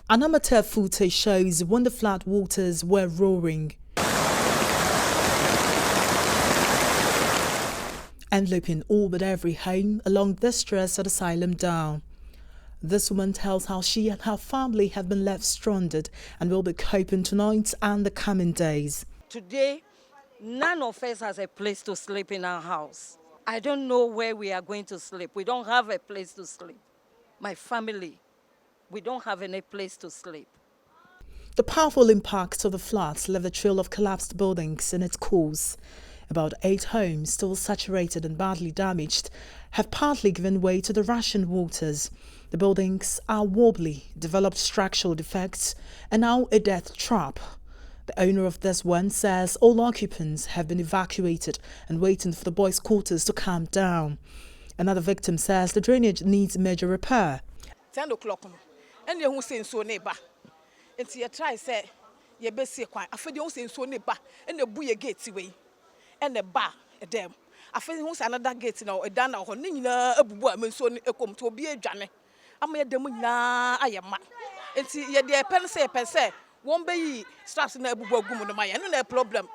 An amateur footage shows when the flood waters were roaring, enveloping all but every home along this stretch of Asylum Down. This woman tells how she and her family have been left stranded and will be coping tonight and the coming days. Today, none of us has a place to sleep in our house. I don't know where we are going to sleep. We don't have a place to sleep. My family, we don't have any place to sleep. The powerful impact of the floods left a trail of collapsed buildings in its course. About 8 homes, still saturated and badly damaged, have partly given way to the rushing waters. The buildings are wobbly, developed structural defects, and now a death trap. The owner of this one says all occupants have been evacuated and waiting for the boys' quarters to calm down. Another victim says the drainage needs major repair. 10 o'clock, and you say so neighbor. And you try say, you best say quiet. I feel you say so neighbor, and the booye gates away, and the bar a dem. I feel you another gate now, a dana or Nina, a woman so a come to be a jammy. I made them na I am. And see, ye dear pen say, won't be straps in a boo goom in my and no problem.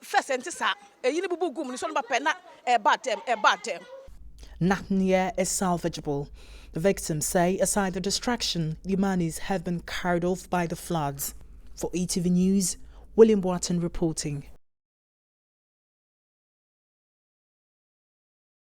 First and tissa, a unibu goom is on my pen, a bad them. Nothing here is salvageable. The victims say, aside the distraction, the monies have been carried off by the floods. For ETV News, William Boateng reporting.